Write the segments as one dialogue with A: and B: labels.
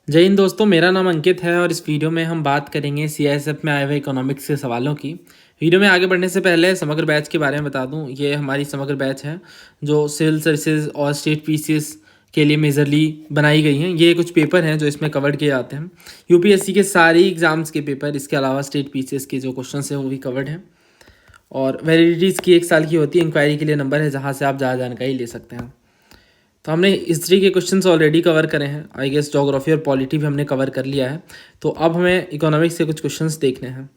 A: जय हिंद दोस्तों, मेरा नाम अंकित है और इस वीडियो में हम बात करेंगे सीआईएसएफ में आए हुए इकोनॉमिक्स के सवालों की। वीडियो में आगे बढ़ने से पहले समग्र बैच के बारे में बता दूं, ये हमारी समग्र बैच है जो सिविल सर्विसेज और स्टेट पीसीएस के लिए मेजरली बनाई गई हैं। ये कुछ पेपर हैं जो इसमें कवर किए जाते हैं। यूपीएससी के सारे एग्जाम्स के पेपर, इसके अलावा स्टेट पीसीएस के जो क्वेश्चन हैं वो भी कवर्ड हैं। और वैलिडिटीज़ की 1 साल की होती है। इंक्वायरी के लिए नंबर है जहाँ से आप ज़्यादा जानकारी ले सकते हैं। तो हमने हिस्ट्री के क्वेश्चंस ऑलरेडी कवर करे हैं। आई गेस ज्योग्राफी और पॉलिटी भी हमने कवर कर लिया है। तो अब हमें इकोनॉमिक्स के कुछ क्वेश्चंस देखने हैं।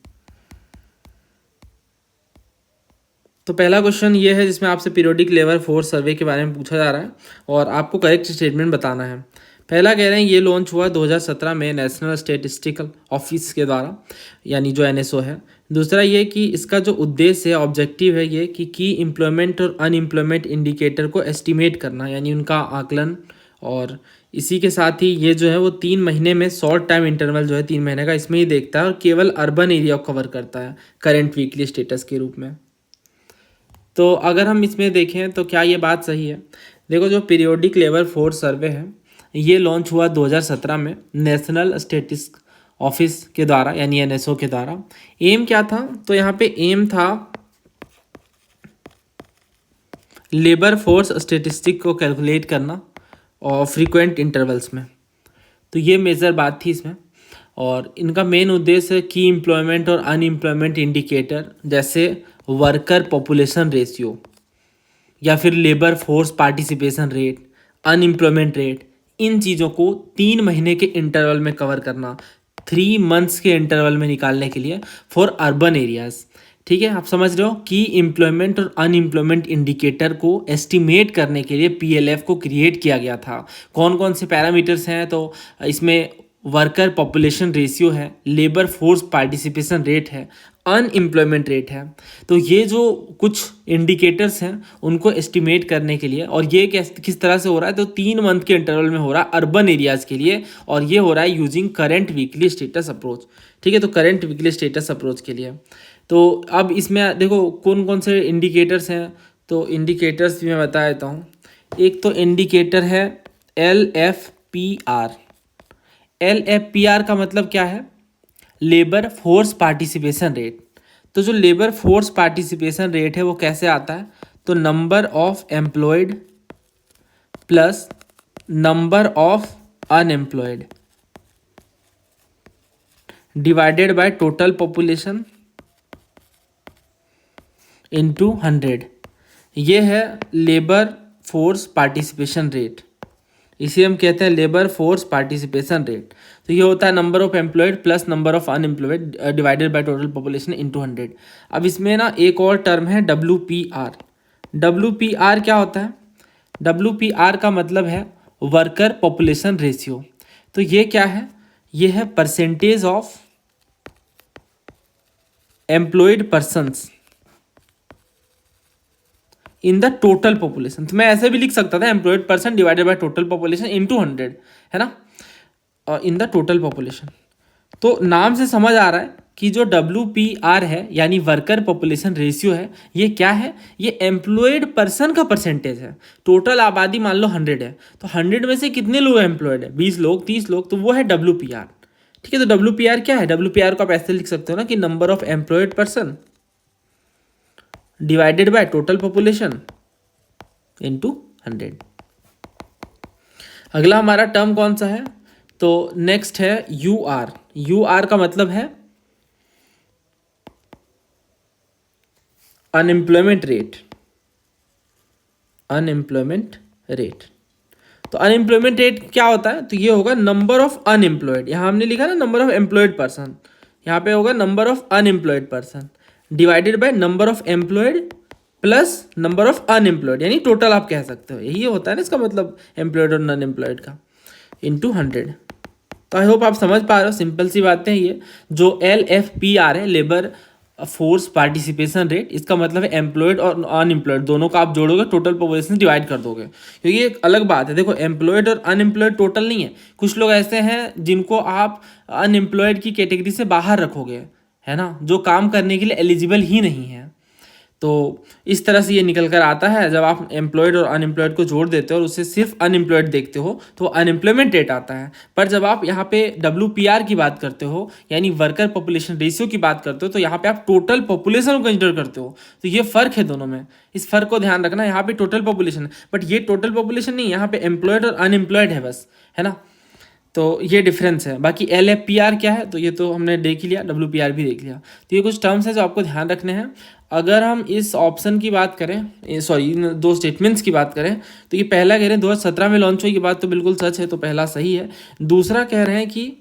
A: तो पहला क्वेश्चन ये है जिसमें आपसे पीरियोडिक लेबर फोर्स सर्वे के बारे में पूछा जा रहा है और आपको करेक्ट स्टेटमेंट बताना है। पहला कह रहे हैं ये लॉन्च हुआ 2017 में नेशनल स्टैटिस्टिकल ऑफिस के द्वारा, यानी जो एनएसओ है। दूसरा ये कि इसका जो उद्देश्य है, ऑब्जेक्टिव है ये कि की एम्प्लॉयमेंट और अनएम्प्लॉयमेंट इंडिकेटर को एस्टिमेट करना, यानी उनका आकलन। और इसी के साथ ही ये जो है वो 3 महीने में शॉर्ट टाइम इंटरवल जो है 3 महीने का, इसमें ही देखता है और केवल अर्बन एरिया को कवर करता है करेंट वीकली स्टेटस के रूप में। तो अगर हम इसमें देखें तो क्या ये बात सही है? देखो, जो पीरियोडिक लेबर फोर्स सर्वे है ये लॉन्च हुआ 2017 में नेशनल स्टैटिस्टिक्स ऑफिस के द्वारा, यानी एनएसओ के द्वारा। एम क्या था? तो यहाँ पे एम था लेबर फोर्स स्टैटिस्टिक को कैलकुलेट करना और फ्रीक्वेंट इंटरवल्स में। तो ये मेजर बात थी इसमें। और इनका मेन उद्देश्य है की एम्प्लॉयमेंट और अनएम्प्लॉयमेंट इंडिकेटर, जैसे वर्कर पॉपुलेशन रेशियो या फिर labour force participation rate, unemployment rate, इन चीज़ों को 3 महीने के इंटरवल में कवर करना, 3 मंथ्स के इंटरवल में निकालने के लिए फॉर अर्बन एरियाज। ठीक है, आप समझ रहे हो कि एम्प्लॉयमेंट और अनएम्प्लॉयमेंट इंडिकेटर को एस्टिमेट करने के लिए पीएलएफ को क्रिएट किया गया था। कौन कौन से पैरामीटर्स हैं? तो इसमें वर्कर पॉपुलेशन रेशियो है, लेबर फोर्स पार्टिसिपेशन रेट है, अनएम्प्लॉयमेंट रेट है। तो ये जो कुछ इंडिकेटर्स हैं उनको एस्टिमेट करने के लिए, और ये किस तरह से हो रहा है? तो 3 मंथ के इंटरवल में हो रहा है अर्बन एरियाज़ के लिए, और ये हो रहा है using current weekly status approach. ठीक है, तो करंट वीकली स्टेटस अप्रोच के लिए। तो अब इसमें देखो कौन कौन से इंडिकेटर्स हैं। तो इंडिकेटर्स भी मैं बता देता हूँ। एक तो इंडिकेटर है LFPR। LFPR का मतलब क्या है? Labour force participation rate. तो जो लेबर फोर्स पार्टिसिपेशन रेट है वो कैसे आता है? तो number of employed plus number of unemployed divided by total population into 100। ये है लेबर फोर्स पार्टिसिपेशन रेट। इसे हम कहते हैं लेबर फोर्स पार्टिसिपेशन रेट। तो ये होता है number of employed plus number of unemployed divided by total population into 100। अब इसमें ना एक और टर्म है WPR। WPR क्या होता है? WPR का मतलब है वर्कर पॉपुलेशन रेशियो। तो ये क्या है? ये है percentage of employed persons in the total population. तो मैं ऐसे भी लिख सकता था employed person divided by total population into 100, है ना, इन द टोटल पॉपुलेशन। तो नाम से समझ आ रहा है कि जो WPR है यानी वर्कर पॉपुलेशन रेशियो है, ये क्या है? ये एम्प्लॉयड पर्सन का परसेंटेज है। टोटल आबादी मान लो 100 है, तो 100 में से कितने लोग एम्प्लॉयड है? 20 लोग, 30 लोग, तो वो है WPR। ठीक है, तो WPR क्या है? WPR को आप ऐसे लिख सकते हो ना कि number of employed person divided by total population into 100। अगला हमारा टर्म कौन सा है? तो नेक्स्ट है UR। UR का मतलब है अनएम्प्लॉयमेंट रेट। अनएम्प्लॉयमेंट रेट, तो अनएम्प्लॉयमेंट रेट क्या होता है? तो ये होगा नंबर ऑफ अनएम्प्लॉयड। यहाँ हमने लिखा ना नंबर ऑफ एम्प्लॉयड पर्सन, यहाँ पे होगा number of unemployed person divided by number of employed plus number of unemployed, यानी टोटल आप कह सकते हो। यही होता है ना इसका मतलब एम्प्लॉयड और नॉन एम्प्लॉयड का, इनटू 100। तो आई होप आप समझ पा रहे हो, सिंपल सी बातें हैं ये। जो LFPR है, लेबर फोर्स पार्टिसिपेशन रेट, इसका मतलब है एम्प्लॉयड और अनएम्प्लॉयड दोनों का आप जोड़ोगे, टोटल पॉपुलेशन डिवाइड कर दोगे। क्योंकि एक अलग बात है, देखो एम्प्लॉयड और अनएम्प्लॉयड टोटल नहीं है। कुछ लोग ऐसे हैं जिनको आप अनएम्प्लॉयड की कैटेगरी से बाहर रखोगे, है ना, जो काम करने के लिए एलिजिबल ही नहीं है। तो इस तरह से ये निकल कर आता है। जब आप एम्प्लॉयड और अनएम्प्लॉयड को जोड़ देते हो और उससे सिर्फ अनएम्प्लॉयड देखते हो तो अनएम्प्लॉयमेंट रेट आता है। पर जब आप यहाँ पे WPR की बात करते हो यानी वर्कर पॉपुलेशन रेशियो की बात करते हो तो यहाँ पे आप टोटल पॉपुलेशन को कंसिडर करते हो। तो ये फ़र्क है दोनों में, इस फ़र्क को ध्यान रखना। यहाँ पे टोटल पॉपुलेशन है बट ये टोटल पॉपुलेशन नहीं, यहाँ पे एम्प्लॉयड और अनएम्प्लॉयड है बस, है ना। तो ये डिफरेंस है। बाकी LFPR क्या है तो ये तो हमने देख ही लिया, WPR भी देख लिया। तो ये कुछ टर्म्स हैं जो आपको ध्यान रखने हैं। अगर हम इस ऑप्शन की बात करें, सॉरी इन दो स्टेटमेंट्स की बात करें, तो ये पहला कह रहे हैं 2017 में लॉन्च हुई, की बात तो बिल्कुल सच है, तो पहला सही है। दूसरा कह रहे हैं कि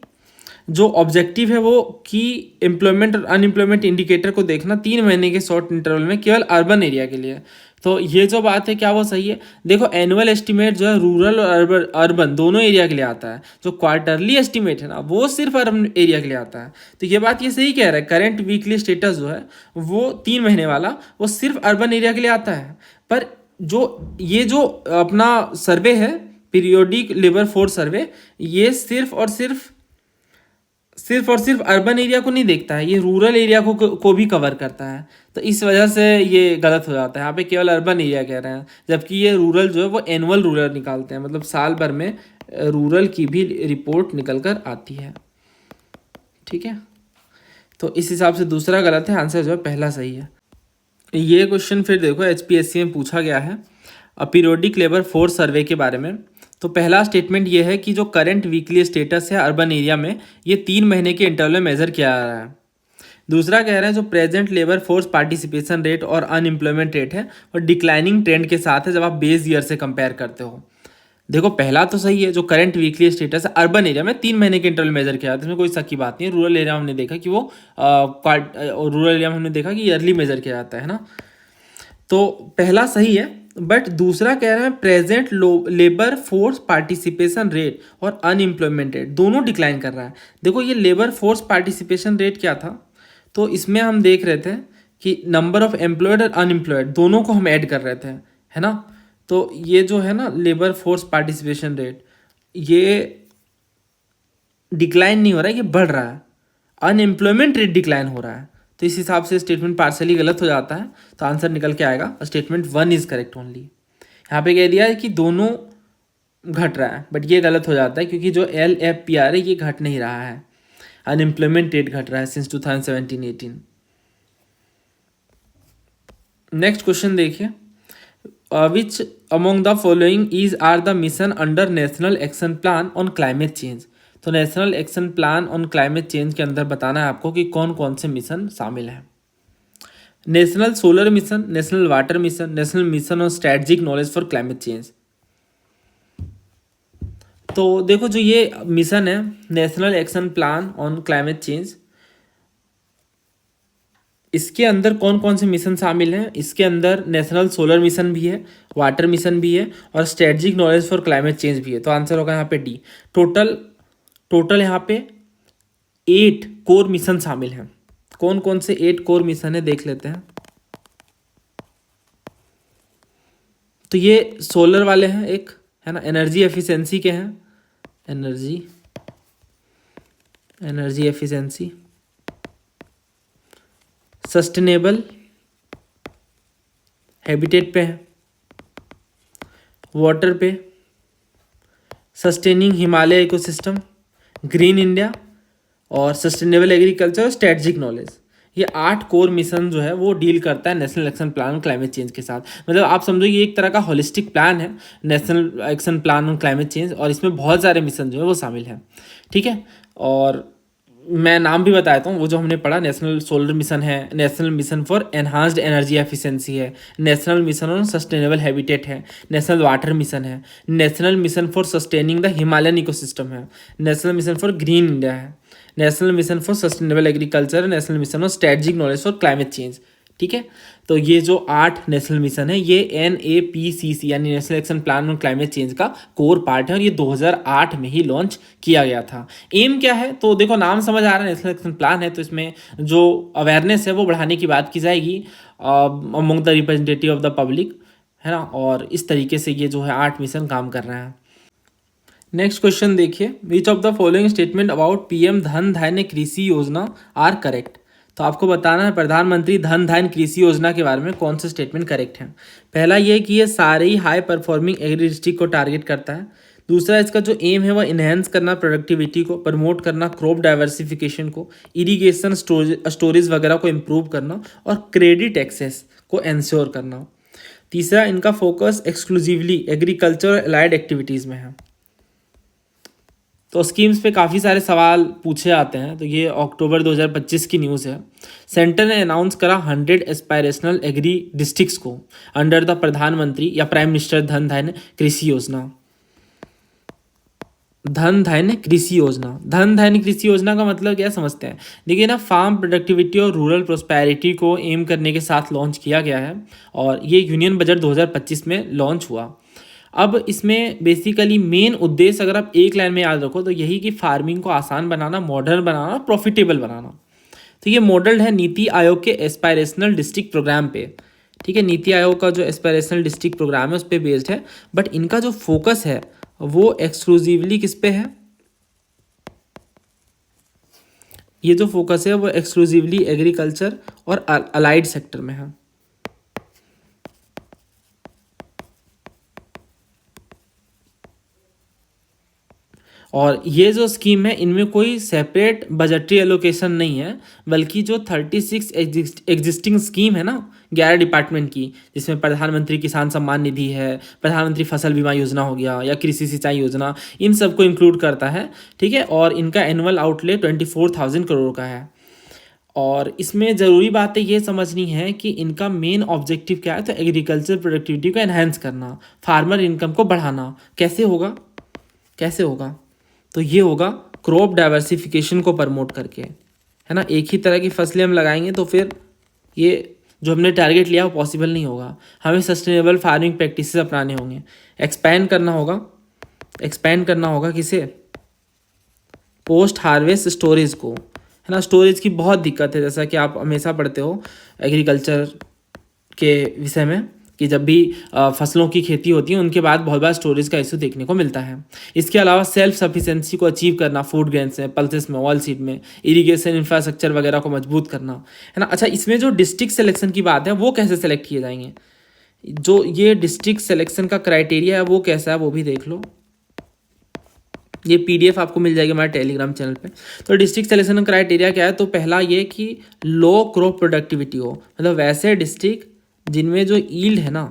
A: जो ऑब्जेक्टिव है वो कि एम्प्लॉयमेंट और अनएम्प्लॉयमेंट इंडिकेटर को देखना 3 महीने के शॉर्ट इंटरवल में केवल अर्बन एरिया के लिए। तो ये जो बात है क्या वो सही है? देखो एनुअल एस्टीमेट जो है रूरल और अर्बन दोनों एरिया के लिए आता है। जो क्वार्टरली एस्टीमेट है ना वो सिर्फ अर्बन एरिया के लिए आता है। तो ये बात ये सही कह रहा है, करंट वीकली स्टेटस जो है वो 3 महीने वाला वो सिर्फ अर्बन एरिया के लिए आता है। पर जो अपना सर्वे है पीरियोडिक लेबर फोर्स सर्वे, ये सिर्फ और सिर्फ अर्बन एरिया को नहीं देखता है, ये रूरल एरिया को भी कवर करता है। तो इस वजह से ये गलत हो जाता है। यहाँ पे केवल अर्बन एरिया कह रहे हैं, जबकि ये रूरल जो है वो एनुअल रूरल निकालते हैं, मतलब साल भर में रूरल की भी रिपोर्ट निकल कर आती है। ठीक है, तो इस हिसाब से दूसरा गलत है, आंसर जो है पहला सही है। ये क्वेश्चन फिर देखो HPSC में पूछा गया है पीरियोडिक लेबर फोर्स सर्वे के बारे में। तो पहला स्टेटमेंट ये है कि जो करंट वीकली स्टेटस है अर्बन एरिया में ये 3 महीने के इंटरवल में मेजर किया जा रहा है। दूसरा कह रहे हैं जो present labour force participation rate और अनएम्प्लॉयमेंट रेट है और डिक्लाइनिंग ट्रेंड के साथ है जब आप बेस ईयर से कंपेयर करते हो। देखो पहला तो सही है, जो करंट वीकली स्टेटस है अर्बन एरिया में 3 महीने के इंटरवल मेजर किया जाता है, इसमें कोई शक की बात नहीं है। रूरल एरिया में हमने देखा कि वो रूरल एरिया में हमने देखा कि ईयरली मेजर किया जाता है ना। तो पहला सही है, बट दूसरा कह रहे हैं present labour force participation rate और अनएम्प्लॉयमेंट रेट दोनों डिक्लाइन कर रहा है। देखो ये लेबर फोर्स पार्टिसिपेशन रेट क्या था, तो इसमें हम देख रहे थे कि नंबर ऑफ एम्प्लॉयड और अनएम्प्लॉयड दोनों को हम ऐड कर रहे थे, है ना। तो ये जो है ना लेबर फोर्स पार्टिसिपेशन रेट ये डिक्लाइन नहीं हो रहा है, ये बढ़ रहा है। अनएम्प्लॉयमेंट रेट डिक्लाइन हो रहा है। तो इस हिसाब से स्टेटमेंट पार्सली गलत हो जाता है। तो आंसर निकल के आएगा स्टेटमेंट 1 इज करेक्ट ओनली। यहाँ पे कह दिया है कि दोनों घट रहा है, बट ये गलत हो जाता है क्योंकि जो LFPR है ये घट नहीं रहा है, अनएम्प्लॉयमेंट रेट घट रहा है सिंस 2017-18। नेक्स्ट क्वेश्चन देखिए, which among the following is are the mission under national action plan on climate change. तो national action plan on climate change के अंदर बताना है आपको कि कौन कौन से मिशन शामिल हैं। National solar mission, national water mission, national mission on strategic knowledge for climate change. तो देखो जो ये मिशन है national action plan on climate change, इसके अंदर कौन कौन से मिशन शामिल हैं। इसके अंदर नेशनल सोलर मिशन भी है, वाटर मिशन भी है और strategic knowledge for climate change भी है। तो आंसर होगा यहाँ पे डी। टोटल यहाँ पे 8 कोर मिशन शामिल हैं। कौन कौन से 8 कोर मिशन है देख लेते हैं। तो ये सोलर वाले हैं एक, है ना, एनर्जी एफिशिएंसी के हैं, एनर्जी एफिशिएंसी, सस्टेनेबल हैबिटेट पे है, वाटर पे, sustaining Himalaya ecosystem, green India और सस्टेनेबल एग्रीकल्चर और स्ट्रेटजिक नॉलेज। ये 8 कोर मिशन जो है वो डील करता है national action plan on climate change के साथ। मतलब आप समझो ये एक तरह का होलिस्टिक प्लान है national action plan on climate change, और इसमें बहुत सारे मिशन जो है वो शामिल हैं। ठीक है, और मैं नाम भी बता देता हूँ। वो जो हमने पढ़ा, नेशनल सोलर मिशन है, national mission for enhanced energy efficiency है, national mission on sustainable habitat है, नेशनल वाटर मिशन है, national mission for sustaining the Himalayan ecosystem है, national mission for green India है, national mission for sustainable agriculture, national mission on strategic knowledge for climate change. ठीक है, तो ये जो 8 national mission है ये NAPCC यानी national action plan on climate change का कोर पार्ट है, और ये 2008 में ही लॉन्च किया गया था। एम क्या है, तो देखो नाम समझ आ रहा है, नेशनल एक्शन प्लान है, तो इसमें जो अवेयरनेस है वो बढ़ाने की बात की जाएगी among the representative of the public, है ना। और इस तरीके से ये जो है 8 मिशन काम कर रहे हैं। नेक्स्ट क्वेश्चन देखिए, which of the following statement about PM धन धान्य कृषि योजना आर करेक्ट। तो आपको बताना है प्रधानमंत्री धन धान्य कृषि योजना के बारे में कौन से स्टेटमेंट करेक्ट है। पहला ये कि ये सारे ही हाई परफॉर्मिंग एग्री डिस्ट्रिक्ट को टारगेट करता है। दूसरा, इसका जो एम है वह इन्हेंस करना प्रोडक्टिविटी को, प्रमोट करना क्रॉप डाइवर्सिफिकेशन को, इरिगेशन स्टोरेज वगैरह को इम्प्रूव करना और क्रेडिट एक्सेस को इंश्योर करना। तीसरा, इनका फोकस एक्सक्लूसिवली एग्रीकल्चर और अलाइड एक्टिविटीज़ में है। तो स्कीम्स पे काफ़ी सारे सवाल पूछे आते हैं। तो ये अक्टूबर 2025 की न्यूज़ है। सेंटर ने अनाउंस करा 100 एस्पायरेशनल एग्री डिस्ट्रिक्ट्स को अंडर द प्रधानमंत्री या प्राइम मिनिस्टर धन धान्य कृषि योजना। धन धान्य कृषि योजना, धन धान्य कृषि योजना का मतलब क्या समझते हैं। देखिए ना, फार्म प्रोडक्टिविटी और रूरल प्रोस्पेरिटी को एम करने के साथ लॉन्च किया गया है और ये यूनियन बजट 2025 में लॉन्च हुआ। अब इसमें बेसिकली मेन उद्देश्य अगर आप एक लाइन में याद रखो तो यही कि फार्मिंग को आसान बनाना, मॉडर्न बनाना, प्रॉफिटेबल बनाना। तो ये मॉडल है नीति आयोग के एस्पायरेशनल डिस्ट्रिक्ट प्रोग्राम पे। ठीक है, नीति आयोग का जो एस्पायरेशनल डिस्ट्रिक्ट प्रोग्राम है उस पर बेस्ड है, बट इनका जो फोकस है वो एक्सक्लूसिवली किस पे है। ये जो फोकस है वो एक्सक्लूसिवली एग्रीकल्चर और अलाइड सेक्टर में है। और ये जो स्कीम है इनमें कोई सेपरेट बजटरी एलोकेशन नहीं है, बल्कि जो 36 एग्जिस्टिंग स्कीम है ना 11 डिपार्टमेंट की, जिसमें प्रधानमंत्री किसान सम्मान निधि है, प्रधानमंत्री फसल बीमा योजना हो गया या कृषि सिंचाई योजना, इन सबको इंक्लूड करता है। ठीक है, और इनका एनुअल आउटले 24,000 करोड़ का है। और इसमें ज़रूरी बातें ये समझनी है कि इनका मेन ऑब्जेक्टिव क्या है। तो एग्रीकल्चर प्रोडक्टिविटी को एनहांस करना, फार्मर इनकम को बढ़ाना। कैसे होगा, कैसे होगा? तो ये होगा क्रॉप डाइवर्सिफिकेशन को प्रमोट करके, है ना। एक ही तरह की फसलें हम लगाएंगे तो फिर ये जो हमने टारगेट लिया वो पॉसिबल नहीं होगा। हमें सस्टेनेबल फार्मिंग प्रैक्टिसेस अपनाने होंगे। एक्सपैंड करना होगा, एक्सपैंड करना होगा किसे, पोस्ट हार्वेस्ट स्टोरेज को, है ना। स्टोरेज की बहुत दिक्कत है, जैसा कि आप हमेशा पढ़ते हो एग्रीकल्चर के विषय में कि जब भी फसलों की खेती होती है उनके बाद बहुत बार स्टोरेज का इशू देखने को मिलता है। इसके अलावा सेल्फ सफिशिएंसी को अचीव करना, फूड ग्रेन्स में, पल्सेस में, ऑयल सीड में, इरिगेशन इंफ्रास्ट्रक्चर वगैरह को मजबूत करना, है ना। अच्छा, इसमें जो डिस्ट्रिक्ट सिलेक्शन की बात है वो कैसे सेलेक्ट किए जाएंगे, जो ये डिस्ट्रिक्ट सिलेक्शन का क्राइटेरिया है वो कैसा है वो भी देख लो। ये पीडीएफ आपको मिल जाएगी हमारे टेलीग्राम चैनल पे। तो डिस्ट्रिक्ट सिलेक्शन का क्राइटेरिया क्या है, तो पहला ये कि लो क्रॉप प्रोडक्टिविटी हो, मतलब वैसे डिस्ट्रिक्ट जिनमें जो ईल्ड है ना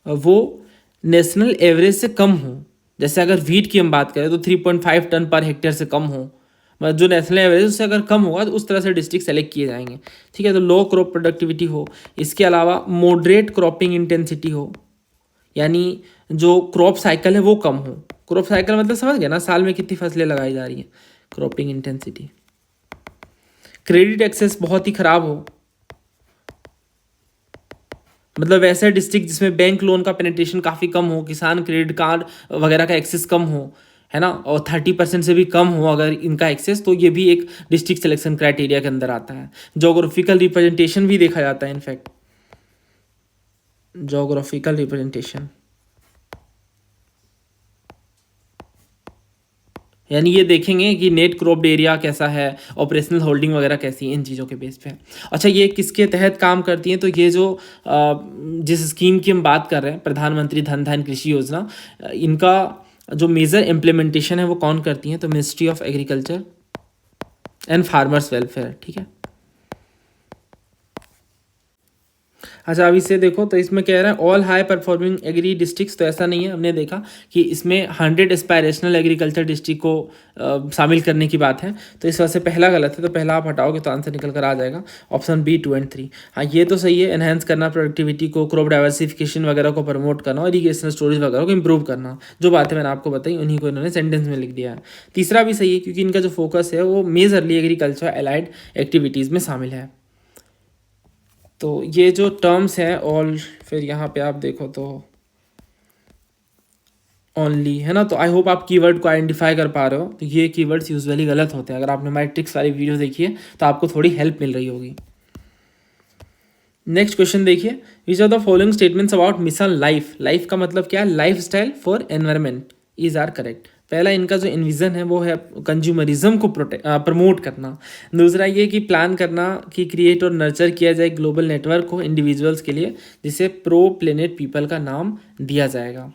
A: वो नेशनल एवरेज से कम हो। जैसे अगर वीट की हम बात करें तो 3.5 टन पर हेक्टेयर से कम हो, मतलब जो नेशनल एवरेज उससे अगर कम होगा तो उस तरह से डिस्ट्रिक्ट सेलेक्ट किए जाएंगे। ठीक है, तो लो क्रॉप प्रोडक्टिविटी हो। इसके अलावा मॉडरेट क्रॉपिंग इंटेंसिटी हो, यानी जो क्रॉप साइकिल है वो कम हो। क्रॉप साइकिल मतलब समझ गया ना, साल में कितनी फसलें लगाई जा रही हैं। Cropping intensity. क्रेडिट एक्सेस बहुत ही खराब हो, मतलब वैसे डिस्ट्रिक्ट जिसमें बैंक लोन का पेनिट्रेशन काफ़ी कम हो, किसान क्रेडिट कार्ड वगैरह का एक्सेस कम हो, है ना, और 30% से भी कम हो अगर इनका एक्सेस, तो ये भी एक डिस्ट्रिक्ट सिलेक्शन क्राइटेरिया के अंदर आता है। जोग्राफिकल रिप्रेजेंटेशन भी देखा जाता है, इनफैक्ट जोग्राफिकल रिप्रेजेंटेशन, यानी ये देखेंगे कि नेट क्रॉप्ड एरिया कैसा है, ऑपरेशनल होल्डिंग वगैरह कैसी है, इन चीज़ों के बेस पे। अच्छा, ये किसके तहत काम करती हैं, तो ये जो जिस स्कीम की हम बात कर रहे हैं प्रधानमंत्री धन धान्य कृषि योजना, इनका जो मेजर इम्प्लीमेंटेशन है वो कौन करती हैं, तो ministry of agriculture and farmers welfare. ठीक है, अच्छा अब इसे देखो, तो इसमें कह रहा है all high performing agri districts, तो ऐसा नहीं है। हमने देखा कि इसमें 100 एस्पायरेशनल एग्रीकल्चर डिस्ट्रिक्ट को शामिल करने की बात है, तो इस वजह से पहला गलत है। तो पहला आप हटाओगे तो आंसर निकल कर आ जाएगा ऑप्शन बी 2 और 3। हाँ, ये तो सही है, एनहेंस करना प्रोडक्टिविटी को, क्रॉप डाइवर्सिफिकेशन वगैरह को प्रमोट करना और इरीगेशन स्टोरेज वगैरह को इंप्रूव करना, जो बातें मैंने आपको बताई उन्हीं को इन्होंने सेंटेंस में लिख दिया है। तीसरा भी सही है क्योंकि इनका जो फोकस है वो मेजरली एग्रीकल्चर एलाइड एक्टिविटीज़ में शामिल है। तो ये जो टर्म्स हैं ऑल, फिर यहाँ पे आप देखो तो ओनली, है ना। तो आई होप आप कीवर्ड को आइडेंटिफाई कर पा रहे हो। तो ये कीवर्ड्स यूजुअली गलत होते हैं। अगर आपने हमारी ट्रिक्स वाली वीडियो देखी है तो आपको थोड़ी हेल्प मिल रही होगी। नेक्स्ट क्वेश्चन देखिए, which are the following statements about mission life. Life का मतलब क्या है, life style for environment is are correct. पहला इनका जो इन्विज़न है वो है कंज्यूमरिज्म को प्रमोट करना। दूसरा ये कि प्लान करना कि क्रिएट और नर्चर किया जाए ग्लोबल नेटवर्क को इंडिविजुअल्स के लिए, जिसे प्रो प्लेनेट पीपल का नाम दिया जाएगा।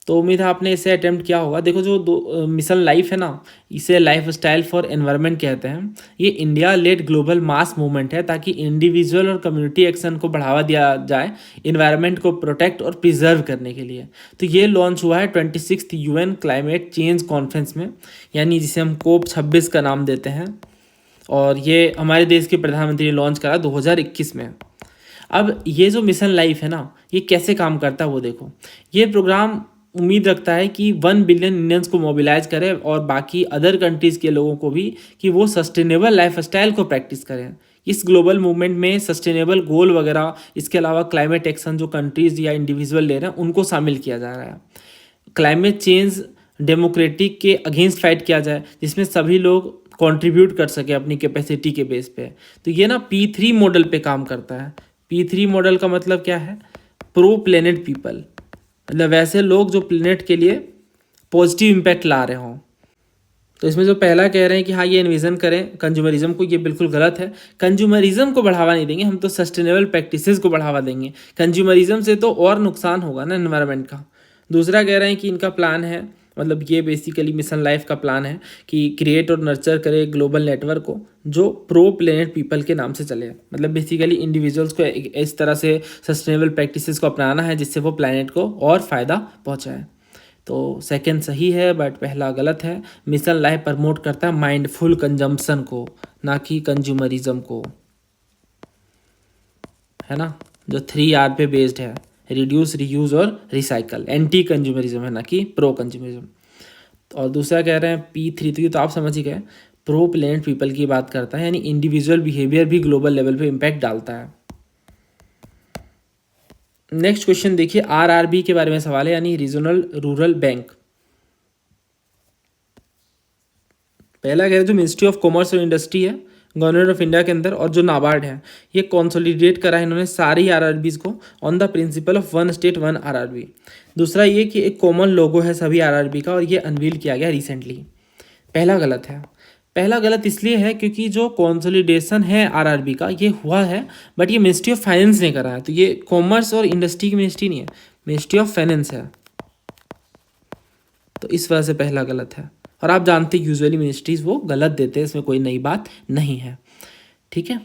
A: तो उम्मीद है आपने इसे अटेम्प्ट किया होगा। देखो जो दो मिशन लाइफ है ना, इसे लाइफ स्टाइल फॉर एनवायरनमेंट कहते हैं। ये India lead global mass movement है ताकि इंडिविजुअल और कम्युनिटी एक्शन को बढ़ावा दिया जाए इन्वायरमेंट को प्रोटेक्ट और प्रिजर्व करने के लिए। तो ये लॉन्च हुआ है 26th UN climate change conference में, यानी जिसे हम COP26 का नाम देते हैं। और ये हमारे देश के प्रधानमंत्री ने लॉन्च करा 2021 में। अब ये जो मिशन लाइफ है ना, ये कैसे काम करता है वो देखो। ये प्रोग्राम उम्मीद रखता है कि 1 बिलियन इंडियंस को मोबिलाइज करे और बाकी अदर कंट्रीज़ के लोगों को भी, कि वो सस्टेनेबल लाइफस्टाइल को प्रैक्टिस करें। इस ग्लोबल मूवमेंट में सस्टेनेबल गोल वगैरह, इसके अलावा क्लाइमेट एक्शन जो कंट्रीज़ या इंडिविजुअल ले रहे हैं उनको शामिल किया जा रहा है। क्लाइमेट चेंज डेमोक्रेटिक के अगेंस्ट फाइट किया जाए, जिसमें सभी लोग कंट्रीब्यूट कर सके अपनी कैपेसिटी के बेस पे। तो ये ना P3 मॉडल पे काम करता है। P3 मॉडल का मतलब क्या है? प्रो प्लेनेट पीपल, मतलब वैसे लोग जो प्लेनेट के लिए पॉजिटिव इम्पैक्ट ला रहे हों। तो इसमें जो पहला कह रहे हैं कि हाँ ये इन्विजन करें कंज्यूमरिज्म को, ये बिल्कुल गलत है। कंज्यूमरिज्म को बढ़ावा नहीं देंगे हम, तो सस्टेनेबल प्रैक्टिसेस को बढ़ावा देंगे। कंज्यूमरिज्म से तो और नुकसान होगा ना एनवायरनमेंट का। दूसरा कह रहे हैं कि इनका प्लान है, मतलब ये बेसिकली मिशन लाइफ का प्लान है कि क्रिएट और नर्चर करे ग्लोबल नेटवर्क को जो प्रो प्लेनेट पीपल के नाम से चले। मतलब बेसिकली इंडिविजुअल्स को इस तरह से सस्टेनेबल प्रैक्टिसेस को अपनाना है जिससे वो प्लेनेट को और फ़ायदा पहुंचाए। तो सेकंड सही है बट पहला गलत है। मिशन लाइफ प्रमोट करता है माइंडफुल कंजम्पशन को, ना कि कंज्यूमरिज्म को, है ना, जो 3R पे बेस्ड है, रिड्यूस, रीयूज और रिसाइकल। एंटी कंज्यूमरिज्म है, ना कि प्रो कंज्यूमरिज्म। और दूसरा कह रहे हैं P3, तो ये तो आप समझ ही गए, प्रो प्लेनेट पीपल की बात करता है, यानी इंडिविजुअल बिहेवियर भी ग्लोबल लेवल पे इम्पैक्ट डालता है। नेक्स्ट क्वेश्चन देखिए, RRB के बारे में सवाल है, यानी रीजनल रूरल बैंक। पहला कह रहे जो मिनिस्ट्री ऑफ कॉमर्स और इंडस्ट्री है गवर्नमेंट ऑफ इंडिया के अंदर, और जो नाबार्ड है, ये कॉन्सोलिडेट करा है इन्होंने सारी RRBs को on the principle of 1 state 1 RRB। दूसरा ये कि एक कॉमन लोगो है सभी RRB का, और ये अनवील किया गया रिसेंटली। पहला गलत है। पहला गलत इसलिए है क्योंकि जो कॉन्सोलिडेशन है RRB का ये हुआ है, बट ये मिनिस्ट्री ऑफ फाइनेंस ने करा है। तो ये कॉमर्स और इंडस्ट्री की मिनिस्ट्री नहीं है, मिनिस्ट्री ऑफ फाइनेंस है। तो इस वजह से पहला गलत है। और आप जानते हैं यूजुअली मिनिस्ट्रीज़ वो गलत देते हैं, इसमें कोई नई बात नहीं है, ठीक है।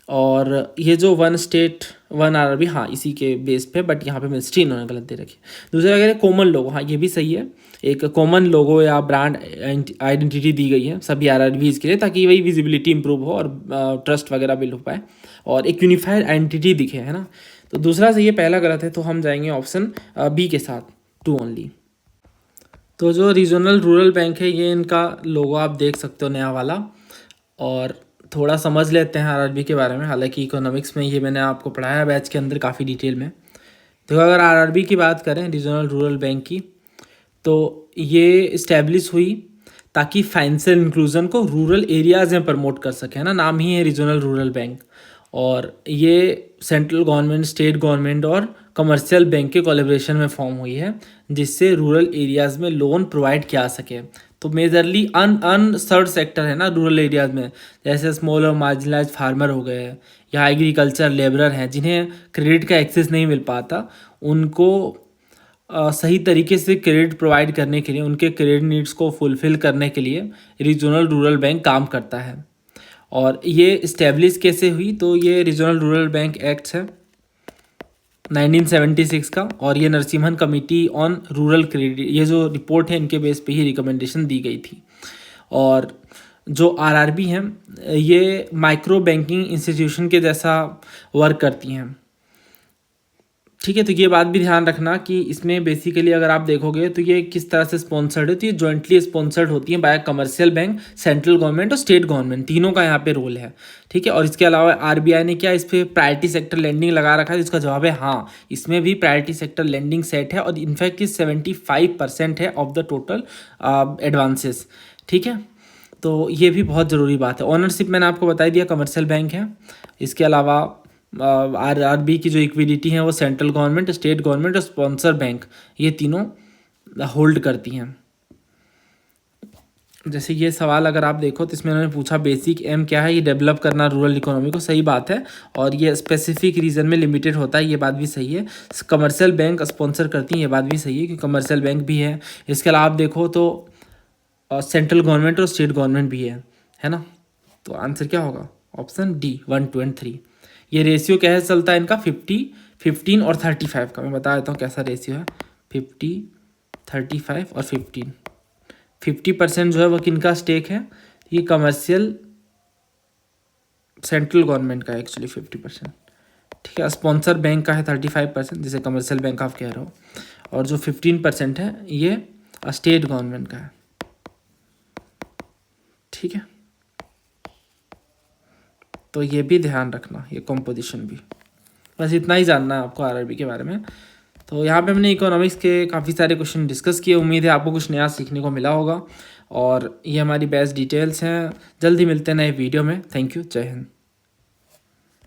A: और ये जो 1 स्टेट 1 RRB, हाँ इसी के बेस पे, बट यहाँ पे मिनिस्ट्री इन्होंने गलत दे रखी है। दूसरा कह रहे हैं कॉमन लोगो, हाँ ये भी सही है, एक कॉमन लोगो या ब्रांड आइडेंटिटी दी गई है सभी RRBs के लिए, ताकि वही विजिबिलिटी इंप्रूव हो और ट्रस्ट वगैरह बिल्ड हो पाए और एक यूनिफाइड आइडेंटिटी दिखे, है ना। तो दूसरा सही है, पहला गलत है। तो हम जाएंगे ऑप्शन B के साथ, 2 ओनली। तो जो रीजनल रूरल बैंक है, ये इनका लोगो आप देख सकते हो नया वाला। और थोड़ा समझ लेते हैं RRB के बारे में, हालांकि इकोनॉमिक्स में ये मैंने आपको पढ़ाया बैच के अंदर काफ़ी डिटेल में। तो अगर RRB की बात करें रीजनल रूरल बैंक की, तो ये इस्टेब्लिश हुई ताकि फाइनेंशियल इंक्लूजन को रूरल एरियाज़ में प्रमोट कर सके, है ना, नाम ही है रीजनल रूरल बैंक। और ये सेंट्रल गवर्नमेंट, स्टेट गवर्नमेंट और कमर्शियल बैंक के कोलैबोरेशन में फॉर्म हुई है, जिससे रूरल एरियाज़ में लोन प्रोवाइड किया सके। तो मेजरली अनसर्व्ड सेक्टर है ना रूरल एरियाज़ में, जैसे स्मॉल और मार्जिनलाइज फार्मर हो गए या एग्रीकल्चर लेबरर हैं जिन्हें क्रेडिट का एक्सेस नहीं मिल पाता, उनको सही तरीके से क्रेडिट प्रोवाइड करने के लिए, उनके क्रेडिट नीड्स को फुलफ़िल करने के लिए रीजनल रूरल बैंक काम करता है। और ये इस्टेब्लिश कैसे हुई? तो ये रीजनल रूरल बैंक एक्ट है 1976 का, और ये Narasimhan committee on rural credit, ये जो रिपोर्ट है इनके बेस पे ही रिकमेंडेशन दी गई थी। और जो RRB हैं ये माइक्रो बैंकिंग इंस्टीट्यूशन के जैसा वर्क करती हैं, ठीक है। तो ये बात भी ध्यान रखना कि इसमें बेसिकली अगर आप देखोगे तो ये किस तरह से स्पॉन्सर्ड है, तो ये जॉइंटली स्पॉन्सर्ड होती है bye commercial bank, central government और स्टेट गवर्नमेंट, तीनों का यहाँ पे रोल है, ठीक है। और इसके अलावा RBI ने क्या इस पर प्रायोरिटी सेक्टर लेंडिंग लगा रखा है? इसका जवाब है हाँ, इसमें भी प्रायोरिटी सेक्टर लेंडिंग सेट है, और इनफैक्ट 75% है ऑफ द टोटल एडवांसेस, ठीक है। तो ये भी बहुत ज़रूरी बात है। ओनरशिप मैंने आपको बता दिया, कमर्शियल बैंक है। इसके अलावा RRB की जो इक्विडिटी है वो सेंट्रल गवर्नमेंट, स्टेट गवर्नमेंट और स्पॉन्सर बैंक, ये तीनों होल्ड करती हैं। जैसे ये सवाल अगर आप देखो तो इसमें उन्होंने पूछा बेसिक एम क्या है, ये डेवलप करना रूरल इकोनॉमी को, सही बात है। और ये स्पेसिफिक रीजन में लिमिटेड होता है, ये बात भी सही है। कमर्शियल बैंक स्पॉन्सर करती हैं, ये बात भी सही है कि कमर्शियल बैंक भी है। इसके अलावा आप देखो तो सेंट्रल गवर्नमेंट और स्टेट गवर्नमेंट भी है ना। तो आंसर क्या होगा, ऑप्शन डी 1, 2 और 3। ये रेशियो कैसे चलता है इनका, 50, 15 और 35 का। मैं बता देता हूँ कैसा रेशियो है, 50, 35 और 15। 50% जो है वो किनका स्टेक है, ये कमर्शियल सेंट्रल गवर्नमेंट का है एक्चुअली 50%, ठीक है। स्पॉन्सर बैंक का है 35%, जैसे कमर्शियल बैंक आप कह रहे हो। और जो 15% है ये स्टेट गवर्नमेंट का है, ठीक है। तो ये भी ध्यान रखना, ये कॉम्पोजिशन भी। बस इतना ही जानना है आपको आरआरबी के बारे में। तो यहाँ पे हमने इकोनॉमिक्स के काफ़ी सारे क्वेश्चन डिस्कस किए। उम्मीद है आपको कुछ नया सीखने को मिला होगा। और ये हमारी बेस्ट डिटेल्स हैं। जल्दी मिलते हैं नए वीडियो में। थैंक यू, जय हिंद।